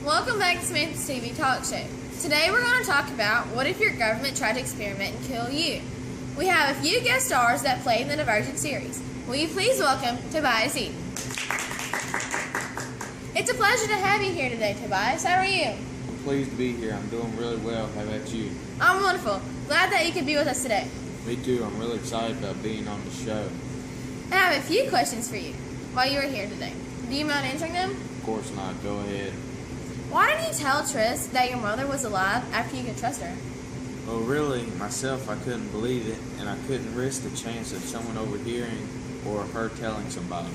Welcome back to Samantha's TV Talk Show. Today we're going to talk about what if your government tried to experiment and kill you. We have a few guest stars that played in the Divergent series. Will you please welcome Tobias Eden? It's a pleasure to have you here today, Tobias. How are you? I'm pleased to be here. I'm doing really well. How about you? I'm wonderful. Glad that you could be with us today. Me too. I'm really excited about being on the show. I have a few questions for you while you are here today. Do you mind answering them? Of course not. Go ahead. Why didn't you tell Tris that your mother was alive after you could trust her? Well, really, myself, I couldn't believe it, and I couldn't risk the chance of someone overhearing or her telling somebody.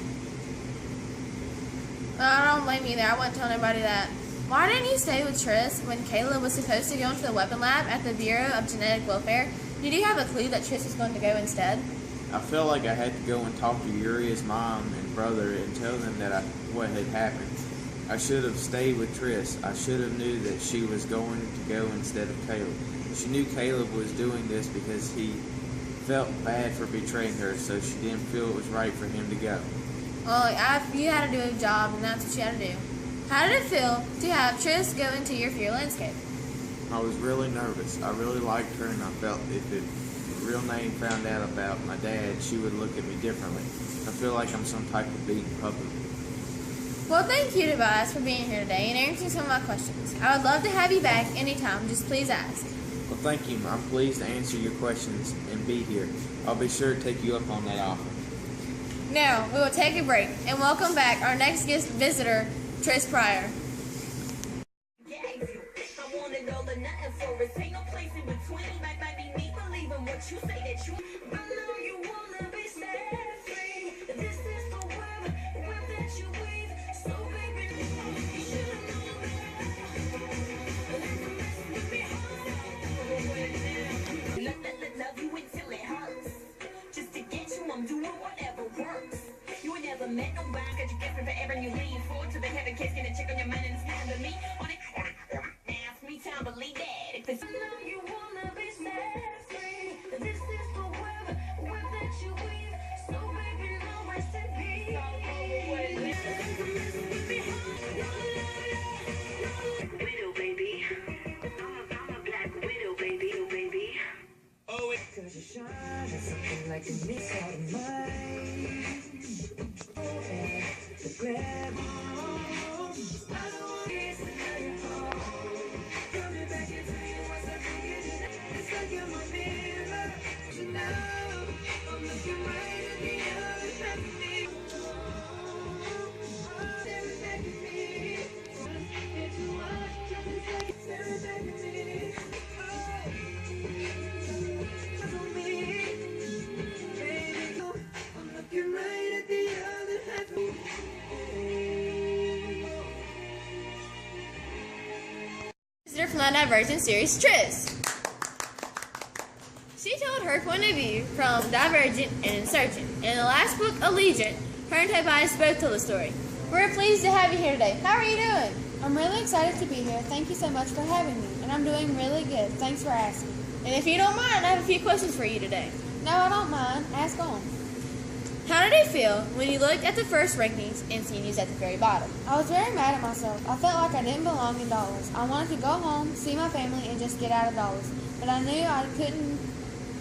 I don't blame you there. I wouldn't tell nobody that. Why didn't you stay with Tris when Kayla was supposed to go into the weapon lab at the Bureau of Genetic Welfare? Did you have a clue that Tris was going to go instead? I felt like I had to go and talk to Uriah's mom and brother and tell them what had happened. I should have stayed with Tris. I should have knew that she was going to go instead of Caleb. She knew Caleb was doing this because he felt bad for betraying her, so she didn't feel it was right for him to go. Well, you had to do a job, and that's what you had to do. How did it feel to have Tris go into your field landscape? I was really nervous. I really liked her, and I felt if the real name found out about my dad, she would look at me differently. I feel like I'm some type of beaten puppet. Well, thank you, Tobias, for being here today and answering some of my questions. I would love to have you back anytime. Just please ask. Well, thank you. I'm pleased to answer your questions and be here. I'll be sure to take you up on that offer. Now, we will take a break and welcome back our next guest visitor, Tris Pryor. Met nobody, cause you get me forever and you lean forward to the heaven kiss, get a check on your mind and it's time to me on it. Ask me time, believe that. If it's you wanna be set free, this is the web that you weave. So baby, no rest in peace. Widow, baby. I'm a black widow, baby. Oh, it's cause you shine at something like a miss out of mine. From the Divergent series, Tris. She told her point of view from Divergent and Insurgent. In the last book, Allegiant, her and Tobias both told the story. We're pleased to have you here today. How are you doing? I'm really excited to be here. Thank you so much for having me. And I'm doing really good. Thanks for asking. And if you don't mind, I have a few questions for you today. No, I don't mind. Ask on. How did it feel when you looked at the first rankings and seen you at the very bottom? I was very mad at myself. I felt like I didn't belong in dollars. I wanted to go home, see my family, and just get out of dollars. But I knew I couldn't,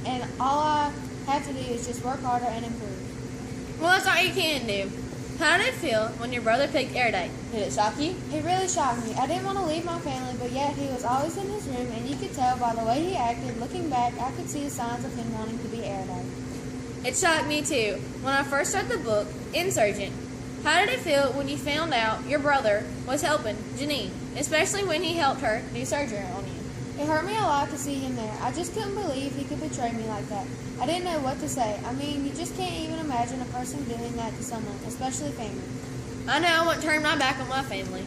and all I have to do is just work harder and improve. Well, that's all you can do. How did it feel when your brother picked erudite? Did it shock you? It really shocked me. I didn't want to leave my family, but yet he was always in his room, and you could tell by the way he acted. Looking back, I could see the signs of him wanting to be erudite. It shocked me too. When I first read the book, Insurgent, how did it feel when you found out your brother was helping Janine, especially when he helped her do surgery on you? It hurt me a lot to see him there. I just couldn't believe he could betray me like that. I didn't know what to say. I mean, you just can't even imagine a person doing that to someone, especially family. I know I wouldn't turn my back on my family.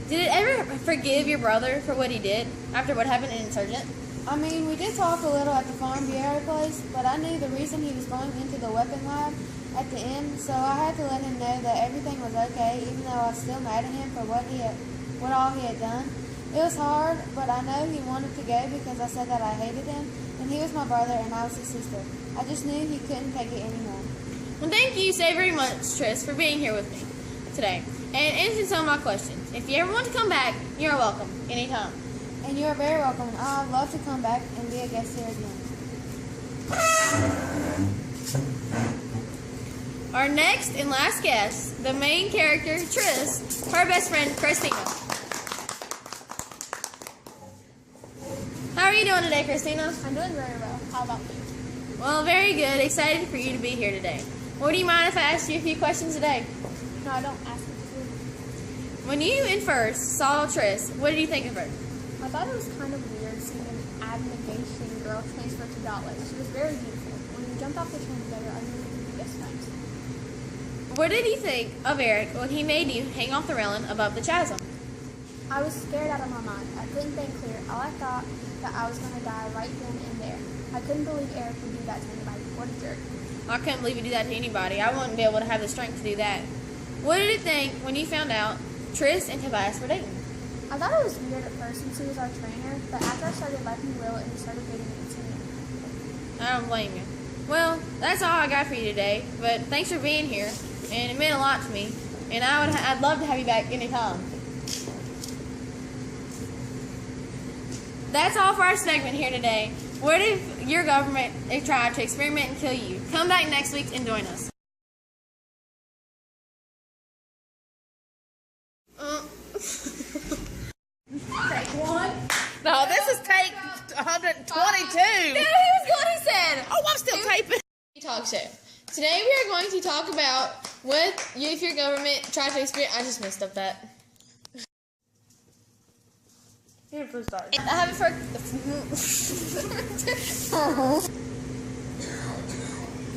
Did it ever forgive your brother for what he did after what happened in Insurgent? I mean, we did talk a little at the Farm Bureau place, but I knew the reason he was going into the weapon lab at the end, so I had to let him know that everything was okay, even though I was still mad at him for what all he had done. It was hard, but I know he wanted to go because I said that I hated him, and he was my brother and I was his sister. I just knew he couldn't take it anymore. Well, thank you so very much, Tris, for being here with me. today and answering some of my questions. If you ever want to come back, you're welcome anytime. And you're very welcome. I'd love to come back and be a guest here again. Our next and last guest, the main character, Tris, her best friend, Christina. How are you doing today, Christina? I'm doing very well. How about you? Well, very good. Excited for you to be here today. Well, do you mind if I ask you a few questions today? No, I don't ask me to. When you in first saw Tris, what did you think of her? I thought it was kind of weird seeing an abnegation girl transfer to Dallas. She was very beautiful. When we jumped off the train together, I knew we could be best friends. What did you think of Eric when he made you hang off the railing above the chasm? I was scared out of my mind. I couldn't think clear. All I thought that I was going to die right then and there. I couldn't believe Eric would do that to anybody. What a jerk. I couldn't believe you do that to anybody. I wouldn't be able to have the strength to do that. What did you think when you found out Tris and Tobias were dating? I thought it was weird at first since he was our trainer, but after I started liking Will and he started dating into me. I don't blame you. Well, that's all I got for you today, but thanks for being here, and it meant a lot to me, and I'd love to have you back anytime. That's all for our segment here today. What if your government tried to experiment and kill you? Come back next week and join us. Take one. No, this is take 122. No, he was good, he said. Oh, I'm still taping. Talk show. Today we are going to talk about what if your government tried to experiment. I just messed up that. Here, please start. I have it for.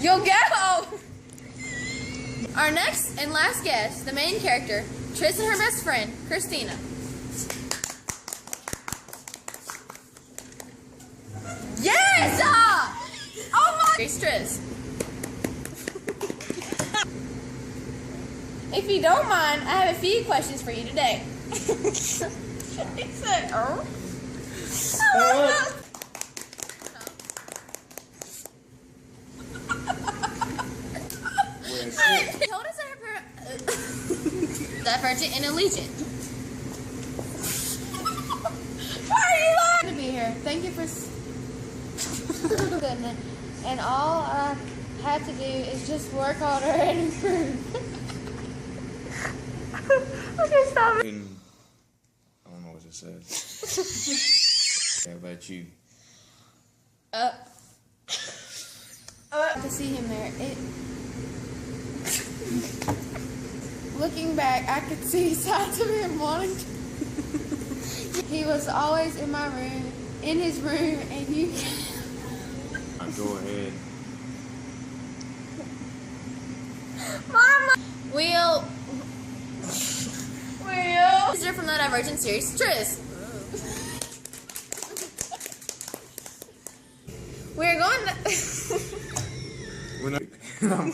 You'll go. Our next and last guest, the main character, Tris and her best friend, Christina. Yes! Oh my! Tris. If you don't mind, I have a few questions for you today. He said, "Oh." He told us divergent and allegiant. Why are you lying? To be here. Thank you for goodness. And all I have to do is just work harder and improve. Okay, stop it. I don't know what it says. How about you? To see him there. Looking back, I could see sides of him wanting to. He was always in my room, in his room, and you. Go ahead. Mama. Will. Visitor from the Divergent series, Tris. We're going to.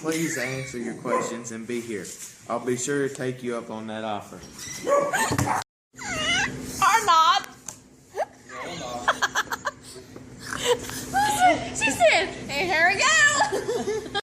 Please answer your questions and be here. I'll be sure to take you up on that offer. Or not. She said, and here we go.